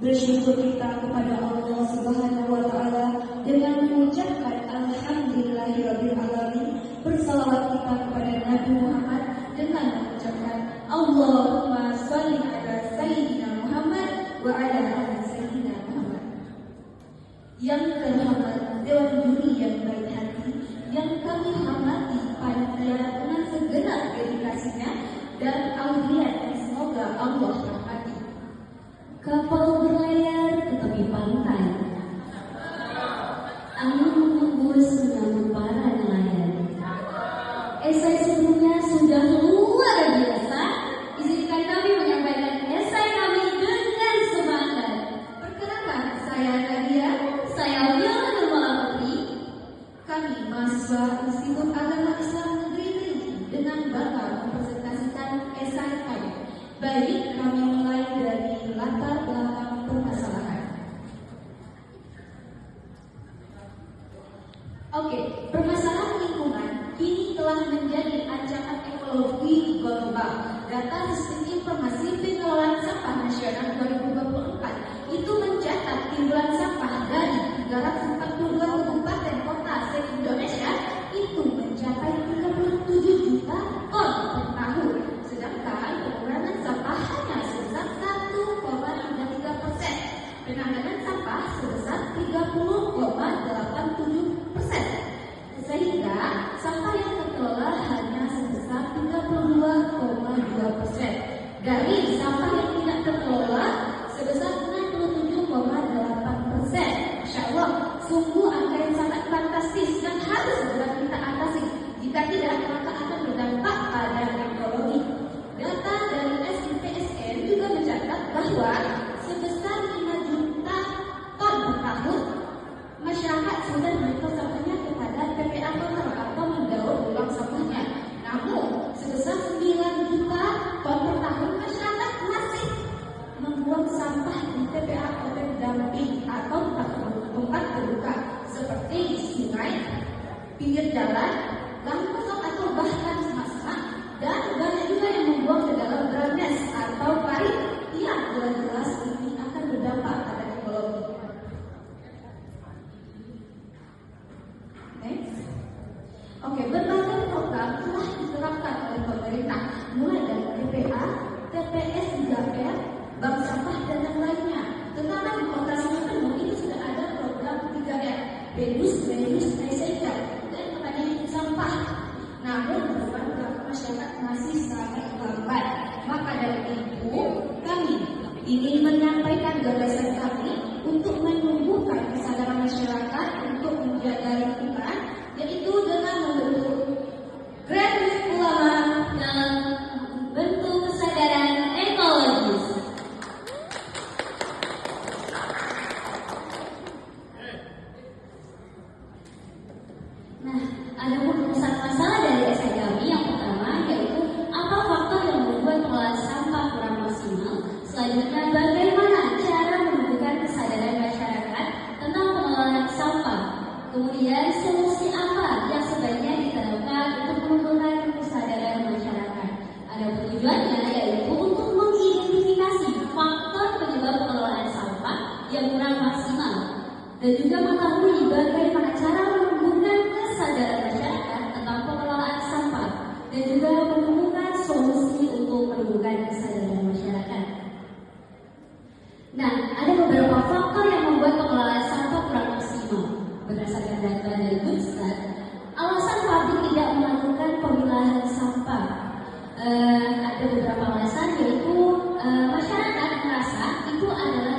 Bersyukur kita kepada Allah Subhanahu wa Ta'ala dengan mengucapkan Alhamdulillahirabbil alamin. Bersalawat kita kepada Nabi Muhammad dengan mengucapkan Allahumma shalli ala sayyidina Muhammad wa ala ali sayyidina Muhammad. Yang terhormat Dewan Juri yang baik hati, yang kami hormati panitia dengan segenap dedikasinya dan audiens yang semoga Allah rahmati. Kapal berlayar ke tepi pantai, angin menghembus menyambut para nelayan. Esai sebelumnya sudah luar biasa. Izinkan kami menyampaikan esai kami dengan semangat. Perkenalkan, saya Nadia, saya Wila Nurmala Putri. Kami mahasiswa Institut Agama Islam Negeri Rinci dengan bangga mempresentasikan esai kami. Baik, kami mulai dari latar belakang permasalahan. Oke, permasalahan lingkungan kini telah menjadi ancaman ekologi global. Data Sistem Informasi Pengelolaan Sampah Nasional 2024 itu mencatat timbulan sampah dari 342 kabupaten kota se-Indonesia itu mencapai 37 juta ton per tahun. Sedangkan pengurangan sampah hanya sebesar 1,33%, penanganan sampah sebesar 30,87%, sehingga sampah yang terkelola hanya sebesar 32,2%. Dari sampah yang tidak terkelola sebesar 67,8%. Masya Allah, sungguh angka yang sangat fantastis dan harus segera kita atasi. Jika tidak, maka akan berdampak pada ekologi. Data dari SIPSN juga mencatat bahwa sebesar 5 juta ton per tahun masyarakat sudah menyetor sampahnya kepada TPA total atau mendaur ulang sampahnya. Namun sebesar 9 juta ton per tahun masyarakat masih membuang sampah di TPA atau damping atau tempat terbuka seperti sungai, pinggir jalan, lampu atau bahkan semak-semak. Dan banyak juga yang membuang ke dalam drainase atau parit yang jelas-jelas ini akan berdampak pada ekologi. Next. Oke, berbagai program telah diterapkan oleh pemerintah, mulai dari TPA, TPS 3R, bank sampah dan yang lainnya. Tetapi di operasinya penuh ini sudah ada program 3R, reduce, recycle, dan penanganan sampah. Namun beban masyarakat masih sangat lambat. Maka dari itu kami ingin menyampaikan gagasan kami untuk menumbuhkan kesadaran masyarakat untuk menjaga lingkungan, yaitu dengan membentuk Grand Week Ulama yang bentuk kesadaran ekologis. Nah, ada rumusan masalah dari esai kami. Yang pertama yaitu apa faktor yang membuat pengelolaan sampah kurang maksimal. Selanjutnya, bagaimana cara menumbuhkan kesadaran masyarakat tentang pengelolaan sampah. Kemudian, solusi apa yang sebaiknya diterapkan untuk menumbuhkan kesadaran masyarakat. Ada tujuannya yaitu untuk mengidentifikasi faktor penyebab pengelolaan sampah yang kurang maksimal dan juga mengetahui bagaimana cara menumbuhkan kesadaran masyarakat tentang pengelolaan sampah dan juga menemukan solusi untuk menumbuhkan kesadaran masyarakat. Nah, ada beberapa faktor yang membuat pengelolaan sampah kurang maksimal. Berdasarkan data dari Budstat, alasan pabrik tidak melakukan pemilahan sampah. Ada beberapa alasan, yaitu masyarakat merasa itu adalah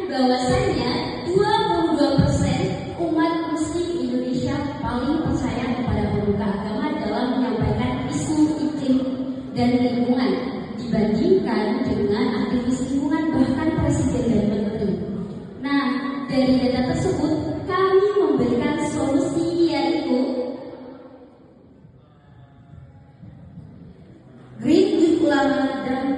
bahwasanya 22% umat muslim Indonesia paling percaya kepada pemuka agama dalam menyampaikan isu iklim dan lingkungan dibandingkan dengan aktivis lingkungan bahkan presiden dan menteri. Nah, dari data tersebut kami memberikan solusi yaitu Green Youth Ulama dan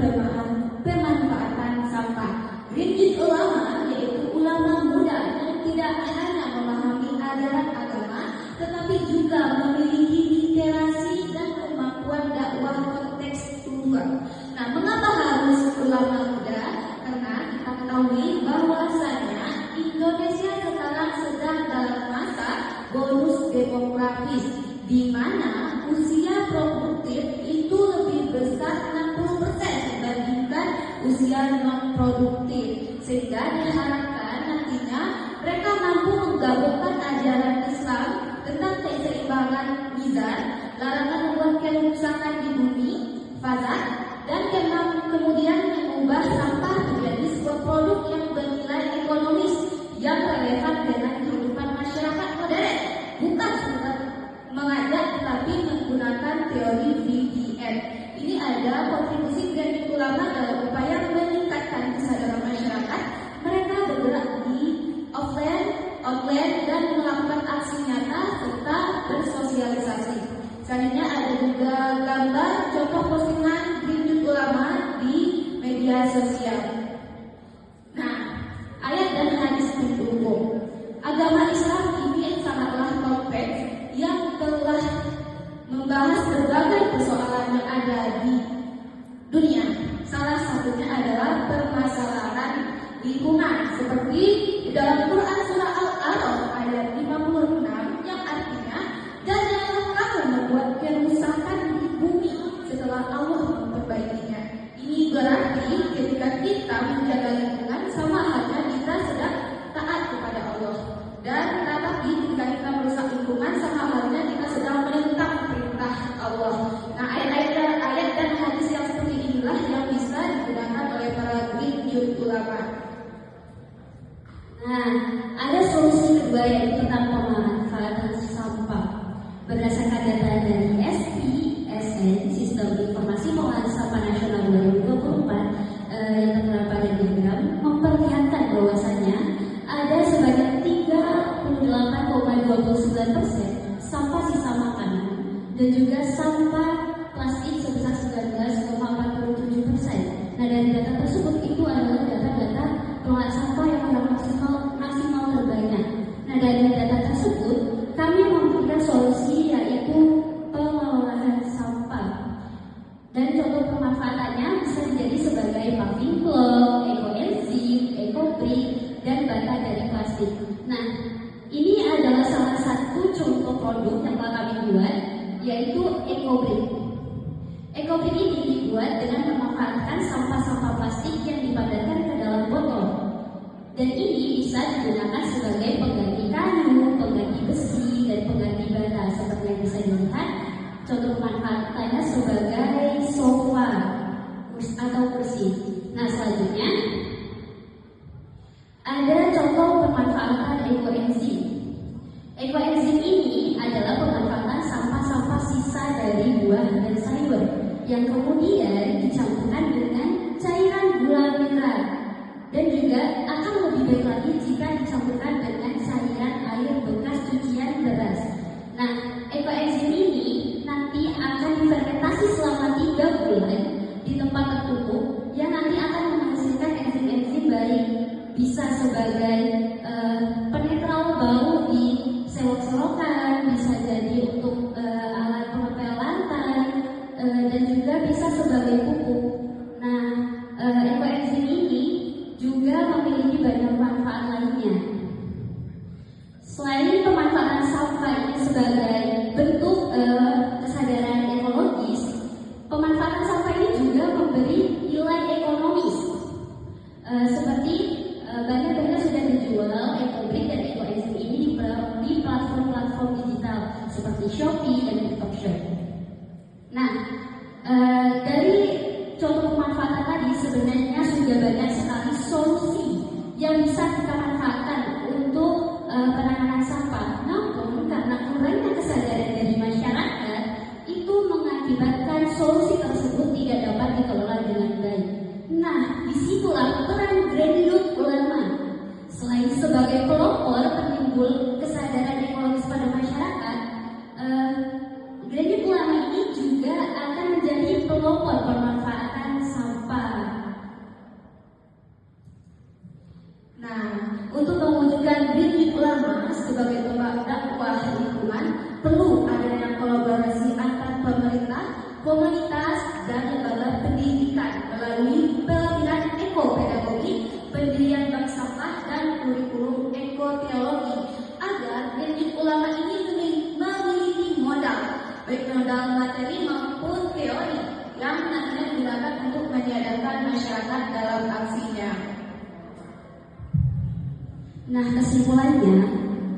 pemanfaatan sampah. Green Youth Ulama yaitu ulama muda yang tidak hanya memahami ajaran agama, tetapi juga memiliki literasi dan kemampuan dakwah kontekstual. Nah, mengapa harus ulama muda? Karena kita ketahui bahwasanya Indonesia sekarang sedang dalam masa bonus demografis, di mana usia produktif itu lebih besar 60% dibandingkan usia non produktif, sehingga diharapkan nantinya mereka mampu menggabungkan ajaran Islam tentang keseimbangan mizan, larangan membuat kerusakan di bumi, fasad, dan kemudian mengubah sampah menjadi sebuah produk yang bernilai ekonomis yang relevan dengan kehidupan masyarakat modern, bukan sekedar mengajak tetapi menggunakan teori VDM. Ini ada kontribusi Green Youth Ulama dalam upaya meningkatkan kesadaran masyarakat. Mereka bergerak di offline, online, dan melakukan aksi nyata serta bersosialisasi. Selanjutnya ada juga gambar contoh postingan Green Youth Ulama di media sosial. Nah, ayat dan hadis pendukung. Agama Islam ini sangatlah kompleks yang telah membahas berbagai persoalan yang ada di dunia. Salah satunya adalah permasalahan lingkungan, seperti di dalam Quran surah Al-A'raf ayat 56 yang artinya, dan janganlah kamu membuat kerusakan di bumi setelah Allah memperbaikinya. Ini berarti ketika kita menjaga lingkungan sama halnya kita sedang taat kepada Allah. Dan tetapi jika kita merusak lingkungan sama halnya kita sedang menentang perintah Allah. Nah, ayat dan hadis yang seperti inilah yang bisa digunakan oleh para Green Youth Ulama. Nah, ada solusi kedua yaitu tentang pemanfaatan sampah. Berdasarkan data dari SPSN, Sistem Informasi Pengolahan Sampah Nasional 2024 yang tertera pada diagram memperlihatkan bahwasannya ada sebanyak 38,29% sampah sisa makanan dan juga sampah plastik sebesar 19,47%. Nah, dari data tersebut itu adalah data-data pengelolaan sampah yang pada maksimal terbanyak. Nah, dari data tersebut kami memberikan solusi yaitu pengelolaan sampah. Dan contoh pemanfaatannya bisa menjadi sebagai paving block, ekoenzim, ekobrik, dan bata dari plastik. Nah, ini adalah salah satu contoh produk yang telah kami buat, yaitu ekobrik. Ekobrik ini dibuat dengan memanfaatkan sampah-sampah plastik yang dipadatkan ke dalam botol. Dan ini bisa digunakan sebagai pengganti kayu, pengganti besi, dan pengganti bata. Seperti yang bisa dilihat, contoh pemanfaatannya sebagai sofa atau kursi. Nah, selanjutnya ada contoh pemanfaatan ekoenzim. Ekoenzim ini adalah pemanfaatan sampah-sampah sisa dari buah dan sayur yang kemudian dicampurkan dengan cairan gula mineral, dan juga akan lebih baik lagi jika dicampurkan dengan cairan air bekas cucian beras. Nah, ekoenzim ini nanti akan difermentasi selama 3 bulan di tempat tertutup yang nanti akan menghasilkan enzim-enzim baik, bisa sebagai penetral bau di sewok-sewokan, bisa jadi untuk alat pengepel lantai, dan juga bisa sebagai pupuk. Nah, ekoenzim ini juga memiliki banyak manfaat lainnya. Selain pemanfaatan sampah ini sebagai bentuk kesadaran ekologis, pemanfaatan sampah ini juga memberi nilai ekonomis. Seperti banyak sudah dijual ekobrik dan ekoenzim ini di platform-platform digital seperti Shopee dan TikTok Shop. Nah, dari contoh pemanfaatan tadi sebenarnya sudah banyak sekali solusi yang bisa komunitas, dan lembaga pendidikan melalui pelatihan ekopedagogi, pendirian bank sampah, dan kurikulum ekoteologi agar Genjit Ulama ini memiliki modal, baik modal materi maupun teori yang nantinya digunakan untuk menyadarkan masyarakat dalam aksinya. Nah, kesimpulannya,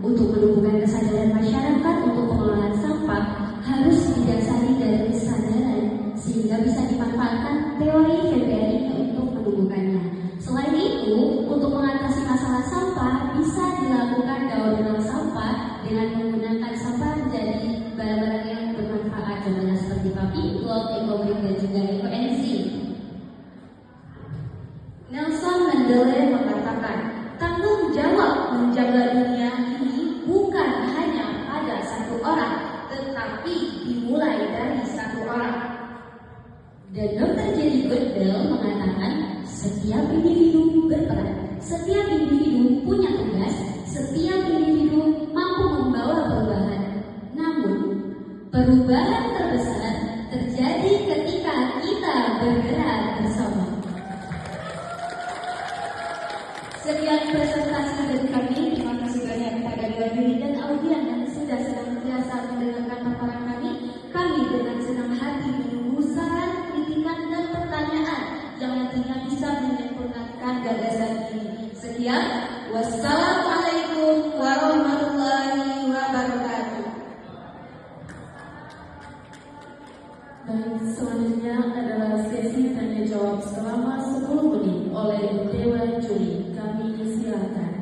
untuk menumbuhkan kesadaran masyarakat untuk pengelolaan sampah harus didasari dari kesadaran sehingga bisa dimanfaatkan teori VPRI untuk menumbuhkannya. Selain itu, untuk mengatasi masalah sampah bisa dilakukan daur ulang sampah dengan menggunakan sampah menjadi barang-barang yang bermanfaat, contohnya seperti puppy cloth, eco-brick, dan juga eco-enzim. Nelson Mandela mengatakan, tanggung jawab menjaga dunia ini bukan hanya pada satu orang, tetapi dimulai dari satu orang. Dan Dr. Jenny Goodell mengatakan, setiap individu berperan, setiap individu punya tugas, setiap individu mampu membawa perubahan. Namun, perubahan terbesar terjadi ketika kita bergerak bersama. Sekian presentasi dari kami. Terima kasih banyak kepada Dewan Juri dan audien yang sudah senantiasa mendengarkan paparan kami. Kami dengan senang hati menunggu saran, kritikan, dan pertanyaan yang nantinya bisa menyempurnakan gagasan ini. Sekian, wassalamualaikum warahmatullahi wabarakatuh. Baik, selanjutnya adalah sesi tanya jawab selama 10 menit oleh Dewan Juri. Kami silakan.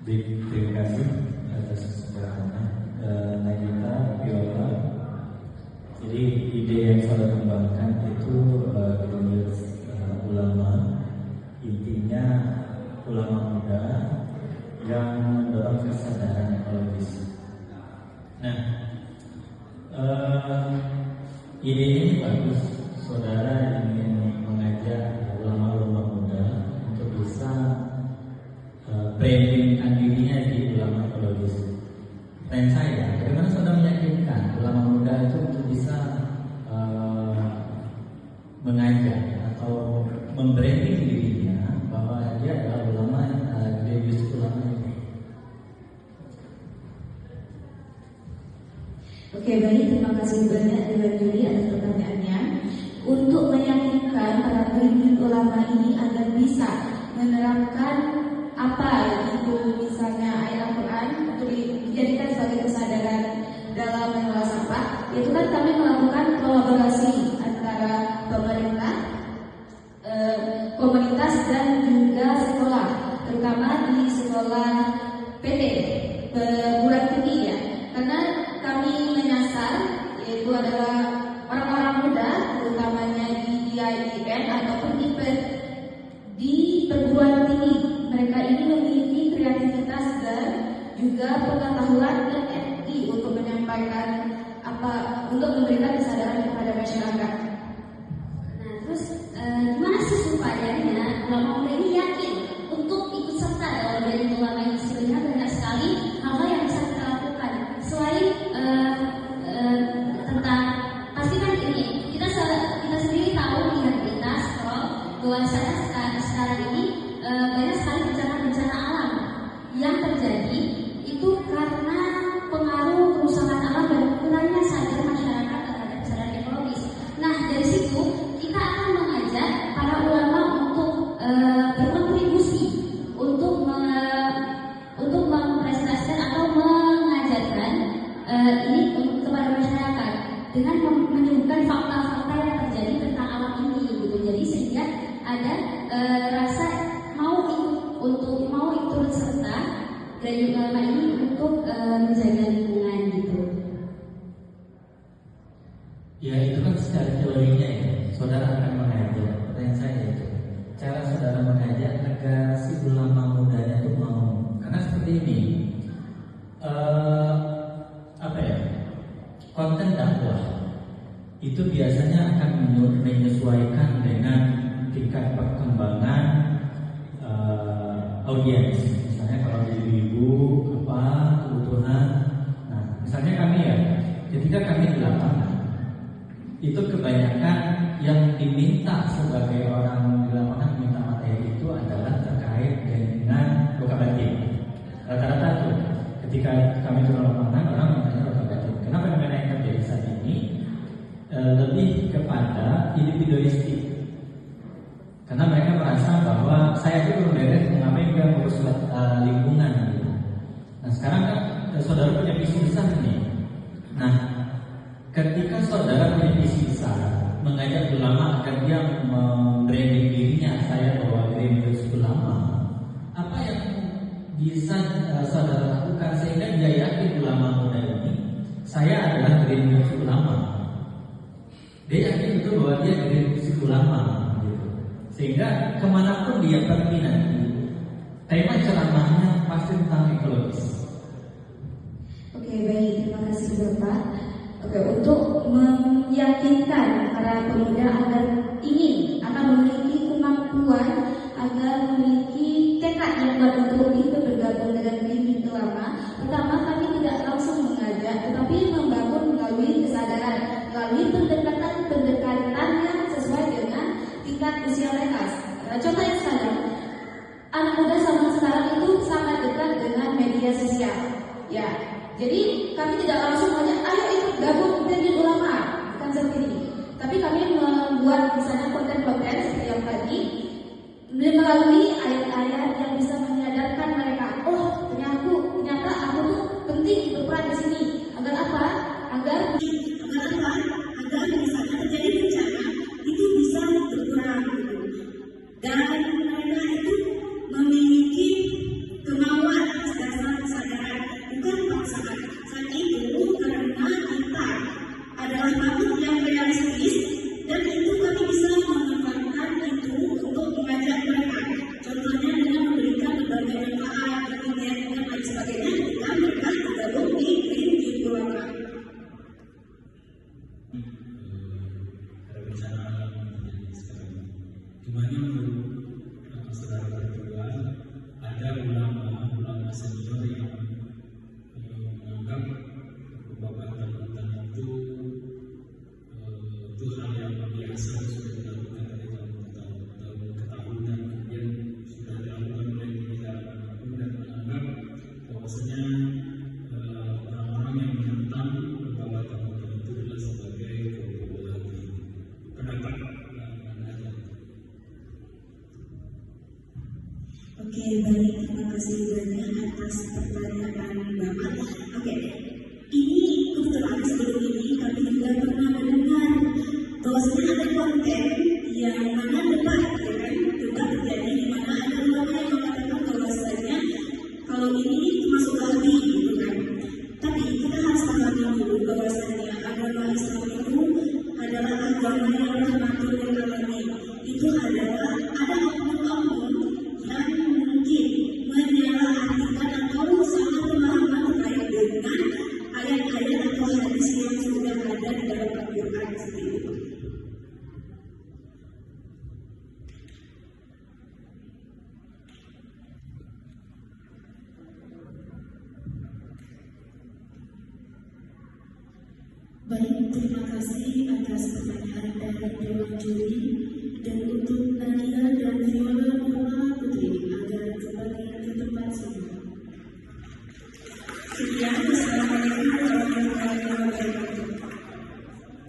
Baik, terima kasih atas kesempatannya, Nagita, Viola. Jadi ide yang saya kembangkan itu Genjit Ulama, intinya ulama muda yang mendorong kesadaran ekologis. Nah, ide ini bagus. Saudara ingin mengajak ulama-ulama muda untuk bisa brandingkan dirinya di ulama ekologis. Dan saya, bagaimana saudara meyakinkan ulama muda itu untuk bisa mengajak atau membranding dirinya bahwa dia adalah ulama religius ulama ini? Oke, baik, terima kasih banyak Dewan Juri atas pertanyaannya. Untuk meyakinkan para pemimpin ulama ini agar bisa menerapkan apa itu misalnya ayat Al-Quran untuk dijadikan sebagai kesadaran dalam mengelola sampah, itu kan kami melakukan kolaborasi antara pemerintah, komunitas, dan juga sekolah, terutama di sekolah PT perguruan tinggi ya, karena kami menyasar yaitu adalah orang-orang muda, terutamanya di DIDN ataupun di perguruan tinggi. Mereka ini memiliki kreativitas dan juga pengetahuan dan etika untuk menyampaikan untuk memberikan kesadaran kepada masyarakat. Nah, terus gimana sih supayanya ulama muda ini yakin untuk ikut serta dalam Genjit Ulama ini? Sebenarnya banyak sekali hal-hal yang bisa kita lakukan selain tentang pasti kan ini kita sendiri tahu lihat kita scroll bahwasanya sekarang ini banyak sekali bencana-bencana alam yang terjadi itu karena pengaruh kerusakan alam dan kurangnya sadar masyarakat terhadap kesadaran ekologis. Nah, dari situ kita akan mengajak para ulama untuk berkontribusi untuk mempresentasikan atau mengajarkan ini kepada masyarakat dengan menyebutkan fakta-fakta yang terjadi tentang alam ini gitu. Jadi sehingga ada rasa mau ikut serta dari ulama ini untuk menjaga lingkungan gitu. Ya, itu kan secara teorinya ya, saudara akan mengajak. Pertanyaan saya itu, cara saudara mengajak agar si ulama mudanya itu mau. Karena seperti ini, konten dakwah itu biasanya akan menyesuaikan dengan tingkat perkembangan audiens. Misalnya kalau ibu-ibu kebutuhan. Nah, misalnya kami ya itu kebanyakan yang diminta sebagai orang di lapangan minta materi itu adalah terkait dengan luka batin. Rata-rata tuh ketika kami turun lapangan orang mintanya luka batin. Kenapa fenomena yang terjadi saat ini lebih kepada individualistik? Karena mereka merasa bahwa saya itu belum beres, ngapain juga ngurus lingkungan gitu. Nah sekarang kan saudara punya visi besar nih. Nah ketika saudara punya visi besar, mengajak ulama agar dia membranding dirinya, saya bahwa Greenpeace ulama, apa yang bisa saudara lakukan sehingga dia yakin ulama muda ini saya adalah Greenpeace ulama. Dia yakin betul bahwa dia Greenpeace ulama gitu. Sehingga kemanapun dia pergi nanti, tema ceramahnya pasti tentang ekologis. Oke, baik, terima kasih Bapak. Oke, untuk meyakinkan para pemuda agar ingin akan memiliki kemampuan, agar memiliki tekad yang kuat untuk itu bergabung dengan Greenpeace ulama, pertama kami tidak langsung mengajak, tetapi membangun melalui kesadaran, melalui pendekatan yang sesuai dengan tingkat usia mereka. Contoh yang sekarang, anak muda zaman sekarang itu sangat dekat dengan media sosial. Ya, jadi kami tidak langsung mengajak, ayo ikut gabung Greenpeace ulama, bukan seperti ini. Tapi kami membuat misalnya konten-konten seperti yang tadi, melalui ayat-ayat yang bisa menyadarkan mereka, oh ternyata aku tuh penting berperan di sini. Agar apa? Agar misalnya terjadi bencana itu bisa berkurang. Dan mereka itu memiliki kemauan dasar kesadaran, bukan paksaan. Saat itu karena kita adalah makhluk yang realistis, dan itu kami bisa memanfaatkan itu untuk mengajak mereka. Contohnya dengan memberikan berbagai manfaat, internet dan lain sebagainya, dan mereka bergabung di Greenpeace ulama. Gimana menurut saudara berdua, ada ulama senior yang menganggap pembakaran hutan itu hal yang biasa sudah dilakukan dari tahun ke tahun, dan kemudian sudah dilakukan oleh tidak manapun, dan menganggap bahwasanya orang-orang yang menentang pembakaran hutan itu adalah sebagai kelompok lagi. Pendapat Oke, baik, terima kasih banyak atas pertanyaan Bapak. Oke, ini kebetulan sebelum ini kami juga pernah mendengar bahwasanya ada konten yang mana debat terjadi, di mana ada ulama yang mengatakan bahwasanya kalau ini masuk lagi gitu kan. Tapi kita harus pahami dulu bahwasanya agama Islam itu adalah agama yang rahmatul lil alamin. Itu adalah ada oknum-oknum yang mungkin menyalahartikan atau salah pemahaman terkait dengan ayat-ayat atau hadis yang sudah ada di dalam Al-Quran sendiri. Baik, terima kasih atas pertanyaan dari Dewan Juri.